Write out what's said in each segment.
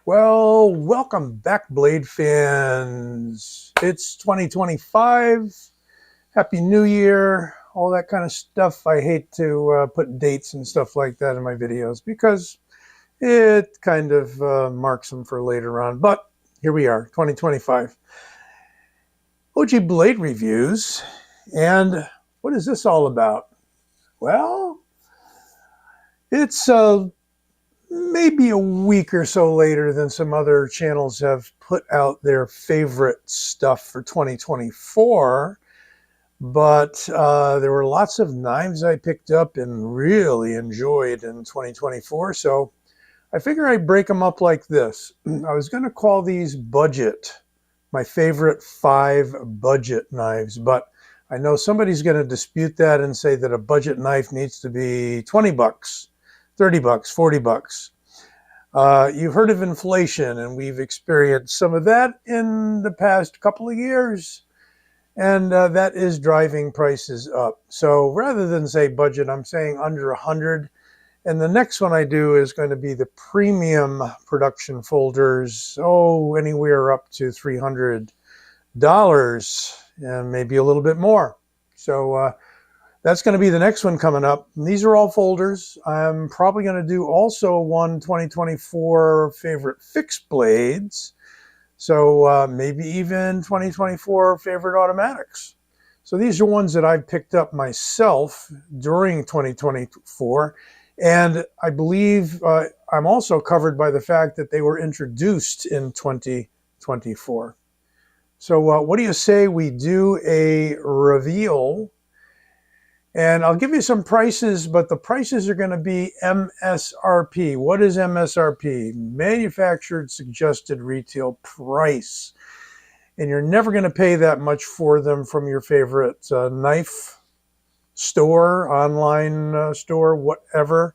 Well, welcome back, Blade fans. It's 2025. Happy New Year. All that kind of stuff. I hate to put dates and stuff like that in my videos because it kind of marks them for later on. But here we are, 2025. OG Blade reviews. And what is this all about? Well, it's maybe a week or so later than some other channels have put out their favorite stuff for 2024. But there were lots of knives I picked up and really enjoyed in 2024. So I figure I'd break them up like this. I was going to call these budget, my favorite 5 budget knives. But I know somebody's going to dispute that and say that a budget knife needs to be 20 bucks. 30 bucks, 40 bucks. You've heard of inflation, and we've experienced some of that in the past couple of years, and that is driving prices up. So rather than say budget, I'm saying under 100. And the next one I do is going to be the premium production folders, anywhere up to $300 and maybe a little bit more. So that's going to be the next one coming up. And these are all folders. I'm probably going to do also one 2024 favorite fixed blades. So maybe even 2024 favorite automatics. So these are ones that I've picked up myself during 2024. And I believe I'm also covered by the fact that they were introduced in 2024. So what do you say we do a reveal? And I'll give you some prices, but the prices are going to be MSRP. What is MSRP? Manufactured Suggested Retail Price. And you're never going to pay that much for them from your favorite knife store, online store, whatever,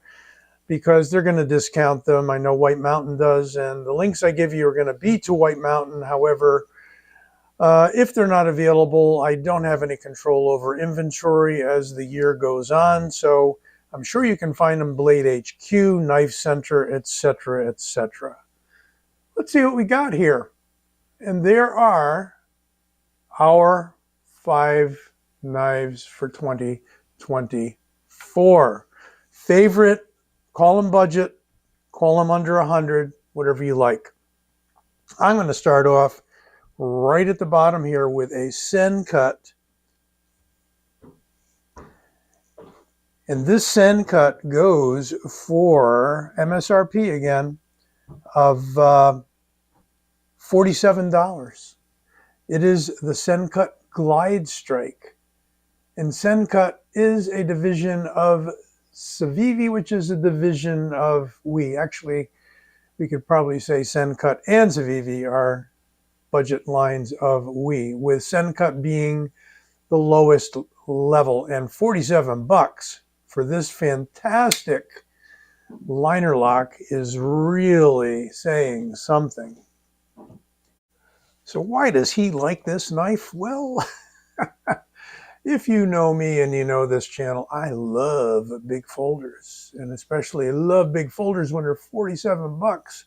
because they're going to discount them. I know White Mountain does, and the links I give you are going to be to White Mountain. However, if they're not available, I don't have any control over inventory as the year goes on. So I'm sure you can find them Blade HQ, Knife Center, etc., etc. Let's see what we got here. And there are our 5 knives for 2024. Favorite, call them budget, call them under 100, whatever you like. I'm going to start off right at the bottom here with a Sencut. And this Sencut goes for MSRP again of $47. It is the Sencut Glide Strike. And Sencut is a division of Civivi, which is a division of Actually, we could probably say Sencut and Civivi are budget lines of with Sencut being the lowest level, and 47 bucks for this fantastic liner lock is really saying something. So why does he like this knife? Well, if you know me and you know this channel, I love big folders, and especially love big folders when they're 47 bucks.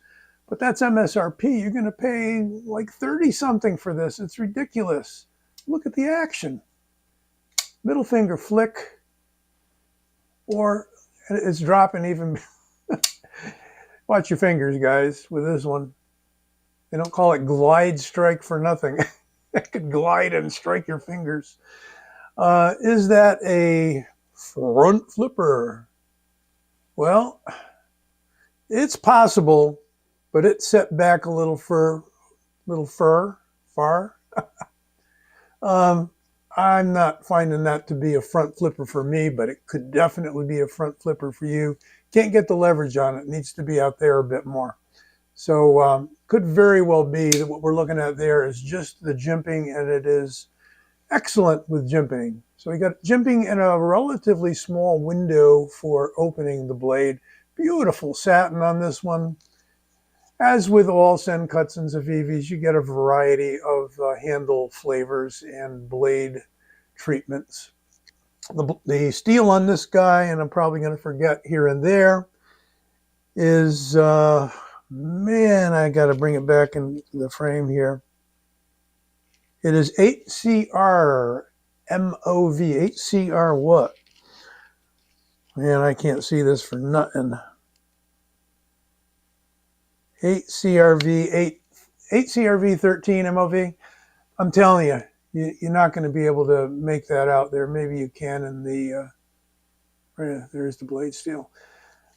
But that's MSRP. You're going to pay like 30 something for this. It's ridiculous. Look at the action. Middle finger flick, or it's dropping even. Watch your fingers, guys, with this one. They don't call it glide strike for nothing. It could glide and strike your fingers. Is that a front flipper? Well, it's possible, but it's set back a little far. I'm not finding that to be a front flipper for me, but it could definitely be a front flipper for you. Can't get the leverage on it. It needs to be out there a bit more. So could very well be that what we're looking at there is just the jimping, and it is excellent with jimping. So we got jimping in a relatively small window for opening the blade. Beautiful satin on this one. As with all Sencuts and Civivis, you get a variety of handle flavors and blade treatments. The steel on this guy, and I'm probably going to forget here and there, is Man, I got to bring it back into the frame here. It is 8CR MOV. 8CR what? Man, I can't see this for nothing. 8CRV 13 MOV. I'm telling you, you're not going to be able to make that out there. Maybe you can in the, there's the blade steel.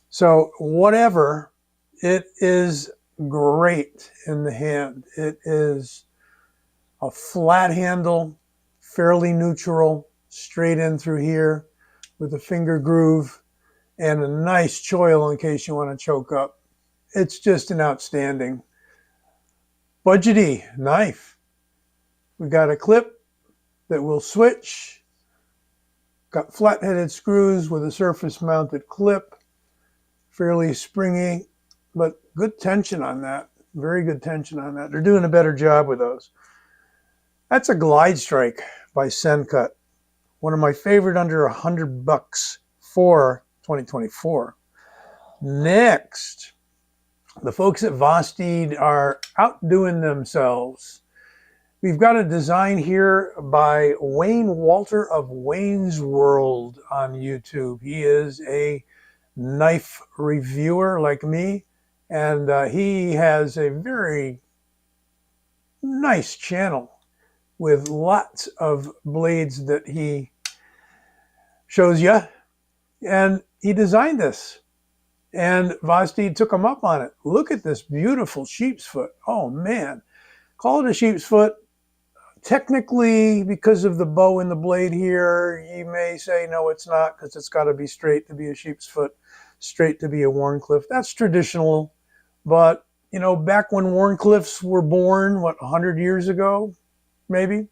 So whatever, it is great in the hand. It is a flat handle, fairly neutral, straight in through here with a finger groove and a nice choil in case you want to choke up. It's just an outstanding Budgety knife. We got a clip that will switch. Got flat-headed screws with a surface-mounted clip. Fairly springy, but good tension on that. Very good tension on that. They're doing a better job with those. That's a Glide Strike by Sencut. One of my favorite under $100 for 2024. Next, the folks at Vosteed are outdoing themselves. We've got a design here by Wayne Walter of Wayne's World on YouTube. He is a knife reviewer like me, and he has a very nice channel with lots of blades that he shows you. And he designed this. And Vosteed took him up on it. Look at this beautiful sheep's foot. Oh, man. Call it a sheep's foot. Technically, because of the bow in the blade here, you may say, no, it's not, because it's got to be straight to be a sheep's foot, straight to be a Wharncliffe. That's traditional. But, you know, back when Wharncliffes were born, what, 100 years ago, maybe?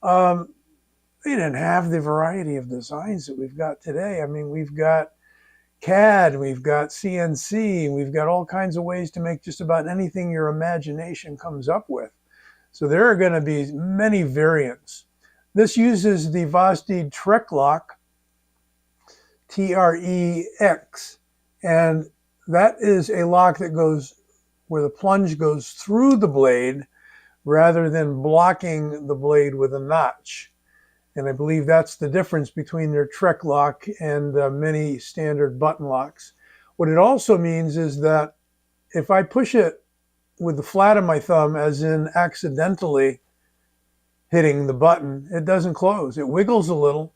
They didn't have the variety of designs that we've got today. I mean, we've got CAD, we've got CNC, we've got all kinds of ways to make just about anything your imagination comes up with. So there are going to be many variants. This uses the Vosteed Trek Lock, TREX, and that is a lock that goes where the plunge goes through the blade rather than blocking the blade with a notch. And I believe that's the difference between their Trek Lock and many standard button locks. What it also means is that if I push it with the flat of my thumb, as in accidentally hitting the button, it doesn't close. It wiggles a little,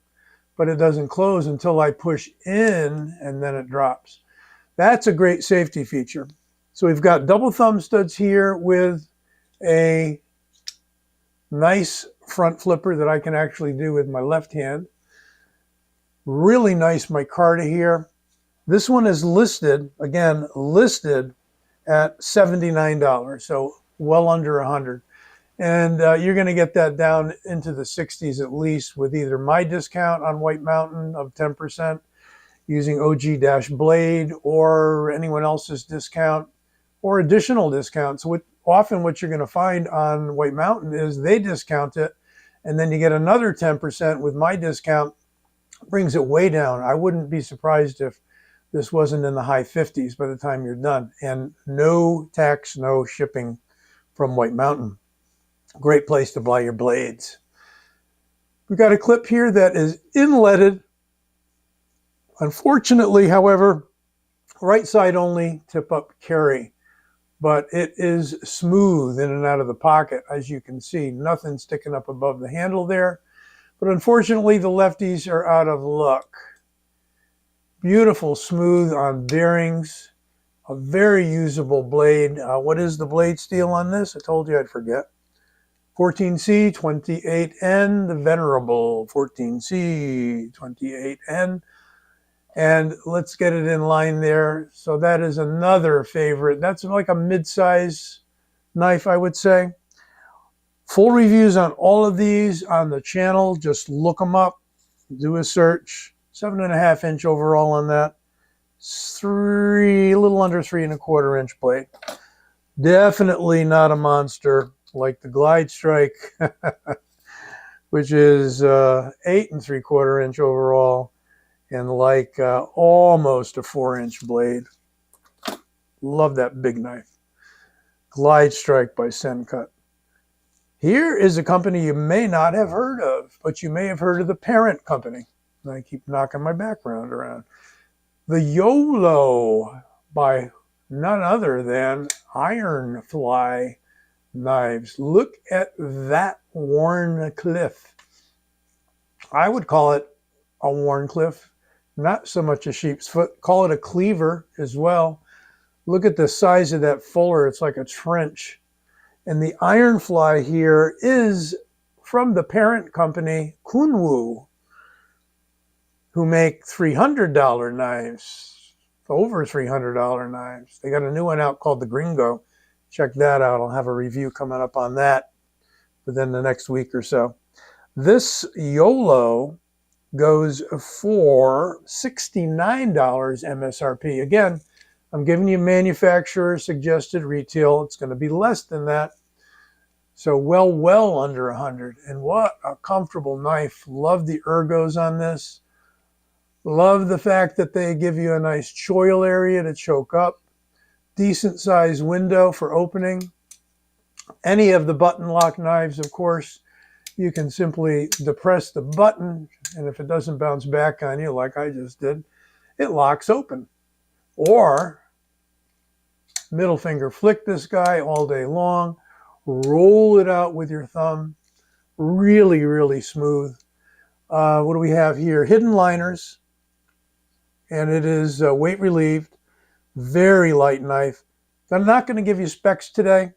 but it doesn't close until I push in, and then it drops. That's a great safety feature. So we've got double thumb studs here with a nice front flipper that I can actually do with my left hand. Really nice micarta here. This one is listed, again, listed at $79, so well under $100. And you're going to get that down into the 60s at least with either my discount on White Mountain of 10% using OG-Blade or anyone else's discount or additional discounts. Often what you're going to find on White Mountain is they discount it, and then you get another 10% with my discount, brings it way down. I wouldn't be surprised if this wasn't in the high 50s by the time you're done. And no tax, no shipping from White Mountain. Great place to buy your blades. We've got a clip here that is inletted. Unfortunately, however, right side only, tip up carry. But it is smooth in and out of the pocket, as you can see. Nothing sticking up above the handle there. But unfortunately, the lefties are out of luck. Beautiful, smooth on bearings. A very usable blade. What is the blade steel on this? I told you I'd forget. 14C 28N, the venerable 14C 28N. And let's get it in line there. So that is another favorite. That's like a mid-size knife, I would say. Full reviews on all of these on the channel. Just look them up, do a search. 7.5 inch overall on that. A little under 3.25 inch blade. Definitely not a monster like the Glide Strike, which is 8.75 inch overall, and like almost a 4 inch blade. Love that big knife. Glide Strike by Sencut. Here is a company you may not have heard of, but you may have heard of the parent company. And I keep knocking my background around. The Yolo by none other than Ironfly knives. Look at that worn cliff. I would call it a worn cliff, not so much a sheep's foot. Call it a cleaver as well. Look at the size of that fuller. It's like a trench. And the Ironfly here is from the parent company, Kunwu, who make $300 knives, over $300 knives. They got a new one out called the Gringo. Check that out. I'll have a review coming up on that within the next week or so. This Yolo goes for $69 MSRP. Again, I'm giving you manufacturer suggested retail. It's going to be less than that. So well under 100. And what a comfortable knife. Love the ergos on this. Love the fact that they give you a nice choil area to choke up. Decent sized window for opening. Any of the button lock knives, of course, you can simply depress the button, and if it doesn't bounce back on you like I just did, it locks open. Or middle finger flick this guy all day long, roll it out with your thumb. Really smooth. What do we have here? Hidden liners, and it is weight relieved. Very light knife. I'm not going to give you specs today.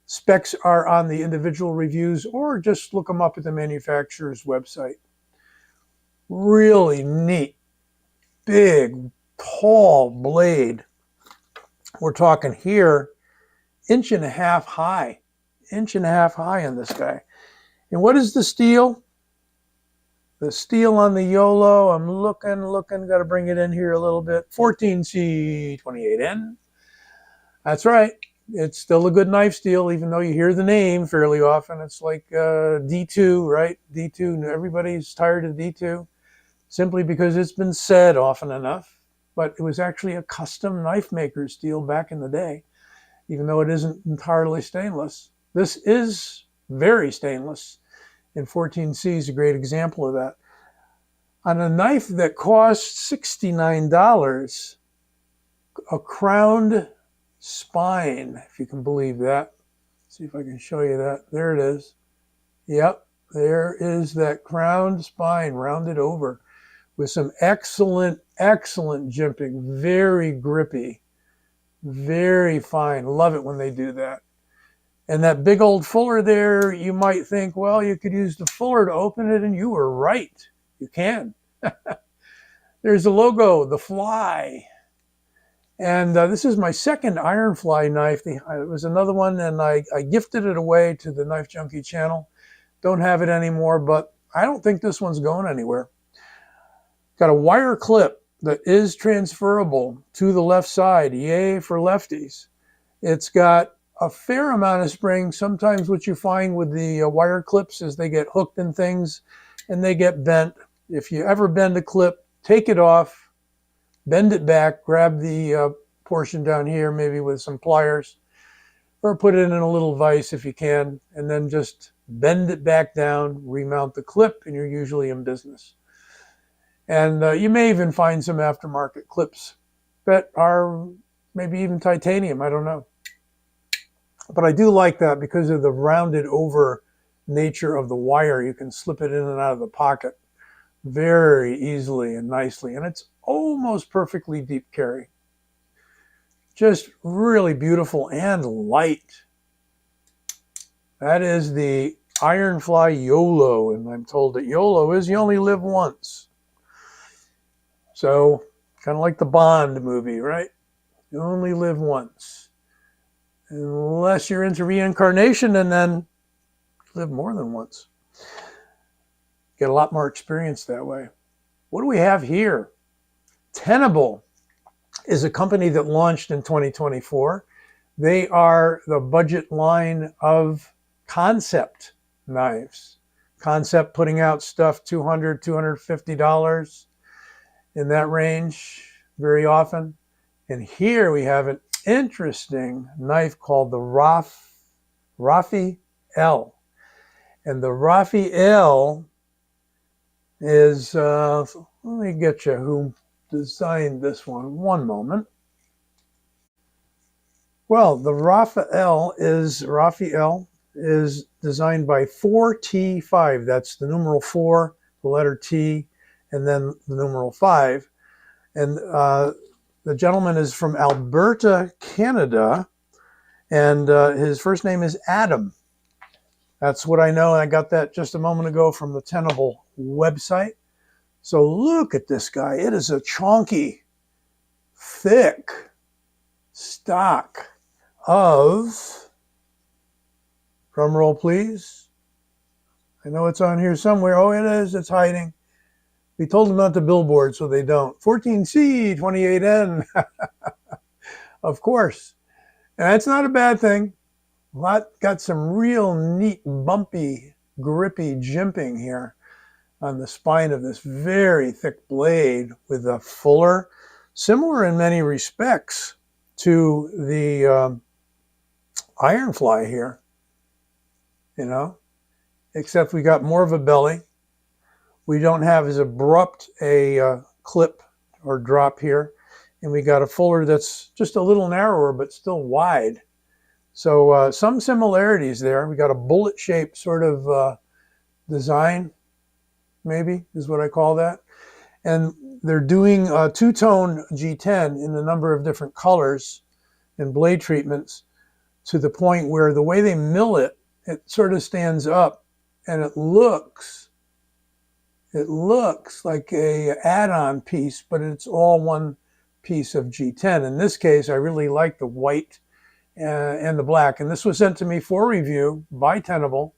Specs are on the individual reviews, or just look them up at the manufacturer's website. Really neat, big, tall blade. We're talking here, 1.5 inches high. 1.5 inches high on this guy. And what is the steel? The steel on the Yolo, I'm looking, got to bring it in here a little bit. 14C28N. That's right. It's still a good knife steel, even though you hear the name fairly often. It's like D2, right? D2, everybody's tired of D2, simply because it's been said often enough. But it was actually a custom knife maker's steel back in the day, even though it isn't entirely stainless. This is very stainless, and 14C is a great example of that. On a knife that costs $69, a crowned spine, if you can believe that. See if I can show you that. There it is. Yep, there is that crowned spine rounded over with some excellent jimping. Very grippy, very fine. Love it when they do that. And that big old fuller there, you might think, well, you could use the fuller to open it, and you were right. You can. There's the logo, the Fly. And this is my second Ironfly knife. It was another one, and I gifted it away to the Knife Junkie channel. Don't have it anymore, but I don't think this one's going anywhere. Got a wire clip that is transferable to the left side. Yay for lefties. It's got a fair amount of spring. Sometimes what you find with the wire clips is they get hooked in things and they get bent. If you ever bend a clip, take it off, bend it back, grab the portion down here, maybe with some pliers, or put it in a little vise if you can, and then just bend it back down, remount the clip, and you're usually in business. And you may even find some aftermarket clips that are maybe even titanium, I don't know. But I do like that because of the rounded over nature of the wire. You can slip it in and out of the pocket very easily and nicely. And it's almost perfectly deep carry. Just really beautiful and light. That is the Ironfly Yolo. And I'm told that Yolo is you only live once. So kind of like the Bond movie, right? You only live once. Unless you're into reincarnation, and then live more than once. Get a lot more experience that way. What do we have here? Tenable is a company that launched in 2024. They are the budget line of Concept knives. Concept putting out stuff $200, $250 in that range very often. And here we have an interesting knife called the Raphael. And the Raphael is, let me get you who designed this one. One moment. Well, the Raphael is designed by 4T5. That's the numeral 4, the letter T, and then the numeral 5. And the gentleman is from Alberta, Canada, and his first name is Adam. That's what I know, and I got that just a moment ago from the Tenable website. So look at this guy. It is a chunky, thick stock of, drum roll please. I know it's on here somewhere. Oh, it is. It's hiding. We told them not to billboard, so they don't. 14C, 28N. Of course. And that's not a bad thing. Got some real neat, bumpy, grippy jimping here on the spine of this very thick blade with a fuller, similar in many respects to the Ironfly here, you know, except we got more of a belly. We don't have as abrupt a clip or drop here, and we got a fuller that's just a little narrower but still wide. So some similarities there. We got a bullet-shaped sort of design, maybe is what I call that. And they're doing a two-tone G10 in a number of different colors and blade treatments to the point where the way they mill it, it sort of stands up and it looks like a add-on piece, but it's all one piece of G10. In this case, I really like the white and the black. And this was sent to me for review by Tenable.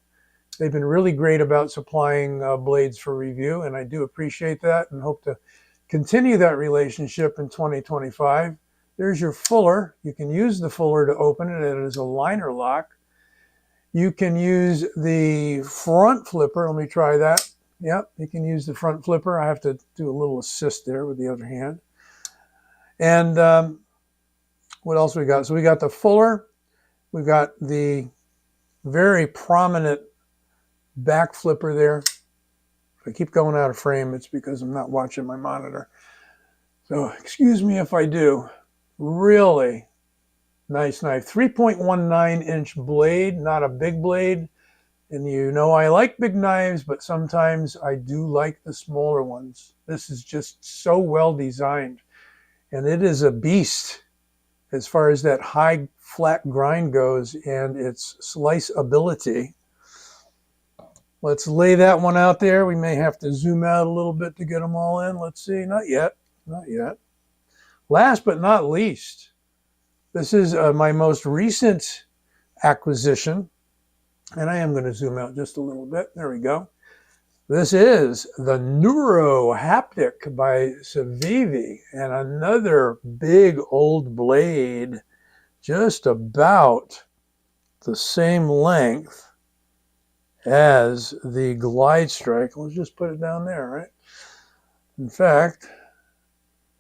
They've been really great about supplying blades for review, and I do appreciate that and hope to continue that relationship in 2025. There's your fuller. You can use the fuller to open it. It is a liner lock. You can use the front flipper. Let me try that. Yep, you can use the front flipper. I have to do a little assist there with the other hand. And what else we got? So we got the fuller. We've got the very prominent back flipper there. If I keep going out of frame, it's because I'm not watching my monitor. So excuse me if I do. Really nice knife. 3.19-inch blade, not a big blade. And you know I like big knives, but sometimes I do like the smaller ones. This is just so well designed. And it is a beast as far as that high flat grind goes and its slice ability. Let's lay that one out there. We may have to zoom out a little bit to get them all in. Let's see. Not yet. Not yet. Last but not least, this is my most recent acquisition. And I am going to zoom out just a little bit. There we go. This is the Neuro Haptic by Civivi, and another big old blade, just about the same length as the Glide Strike. Let's just put it down there, right? In fact,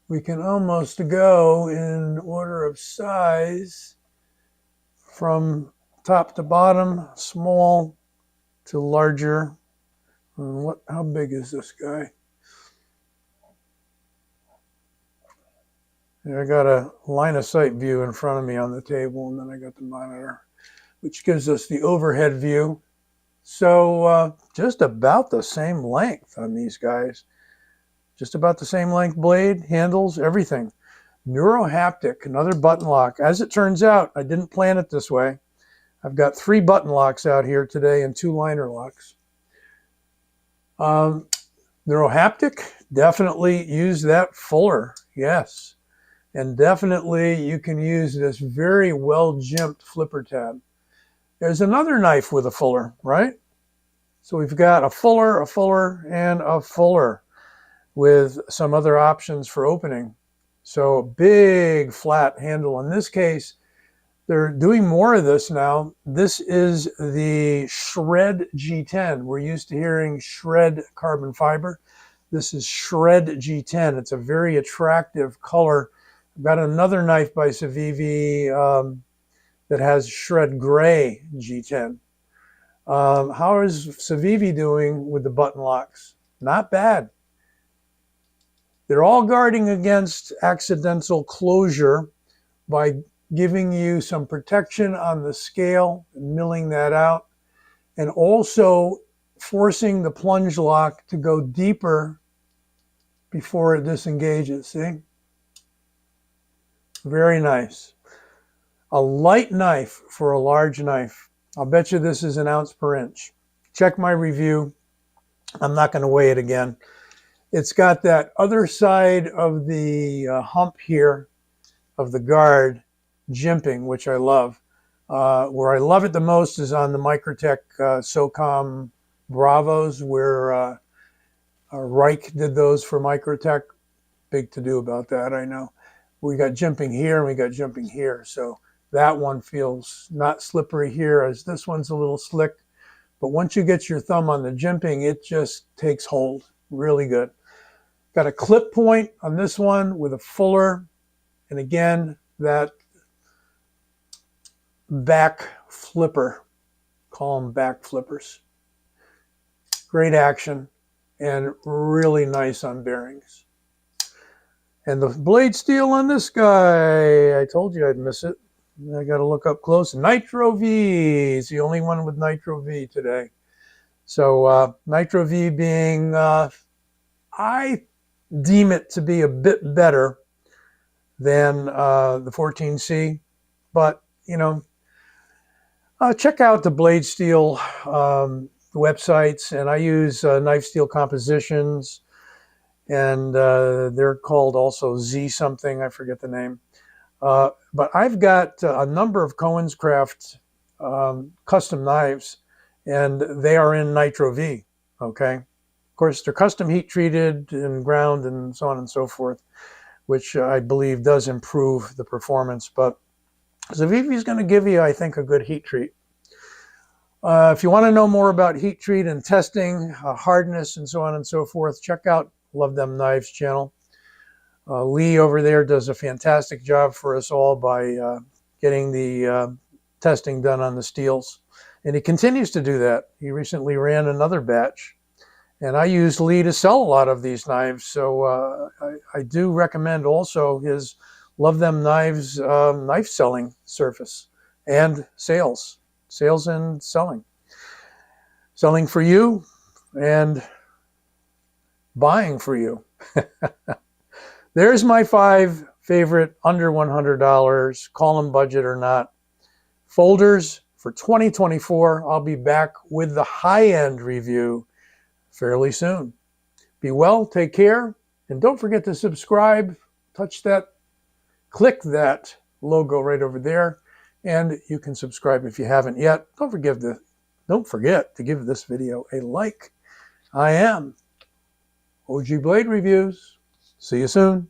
we can almost go in order of size from top to bottom, small to larger. How big is this guy? I got a line of sight view in front of me on the table, and then I got the monitor, which gives us the overhead view. So just about the same length on these guys. Just about the same length blade, handles, everything. Neuro Haptic, another button lock. As it turns out, I didn't plan it this way. I've got 3 button locks out here today and 2 liner locks. Neuro Haptic, definitely use that fuller, yes. And definitely you can use this very well jimped flipper tab. There's another knife with a fuller, right? So we've got a fuller, and a fuller with some other options for opening. So big flat handle. In this case, they're doing more of this now. This is the Shred G10. We're used to hearing Shred carbon fiber. This is Shred G10. It's a very attractive color I've got another knife by Civivi that has shred gray G10. How is Civivi doing with the button locks? Not bad. They're all guarding against accidental closure by giving you some protection on the scale and milling that out, and also forcing the plunge lock to go deeper before it disengages. See? Very nice. A light knife for a large knife. I'll bet you this is 1 ounce per inch. Check my review. I'm not going to weigh it again. It's got that other side of the hump here of the guard jimping, which I love. Where I love it the most is on the Microtech SOCOM Bravos, where Reich did those for Microtech. Big to do about that, I know. We got jimping here and we got jimping here. So that one feels not slippery here, as this one's a little slick. But once you get your thumb on the jimping, it just takes hold. Really good. Got a clip point on this one with a fuller. And again, that back flipper. Call them back flippers. Great action and really nice on bearings. And the blade steel on this guy, I told you I'd miss it. I got to look up close. Nitro V is the only one with Nitro V today. So Nitro V being, I deem it to be a bit better than the 14C. But, you know, check out the blade steel websites. And I use Knife Steel Compositions. And they're called also Z something. I forget the name. But I've got a number of Cohen's Craft custom knives, and they are in Nitro V, okay? Of course, they're custom heat treated and ground and so on and so forth, which I believe does improve the performance. But Civivi is going to give you, I think, a good heat treat. If you want to know more about heat treat and testing, hardness and so on and so forth, check out Love Them Knives channel. Lee over there does a fantastic job for us all by getting the testing done on the steels. And he continues to do that. He recently ran another batch. And I use Lee to sell a lot of these knives. So I do recommend also his Love Them Knives knife selling service and sales. Sales and selling. Selling for you and buying for you. There's my 5 favorite under $100, call them budget or not, folders for 2024. I'll be back with the high-end review fairly soon. Be well, take care, and don't forget to subscribe. Touch that, click that logo right over there, and you can subscribe if you haven't yet. Don't forget to give this video a like. I am OG Blade Reviews. See you soon.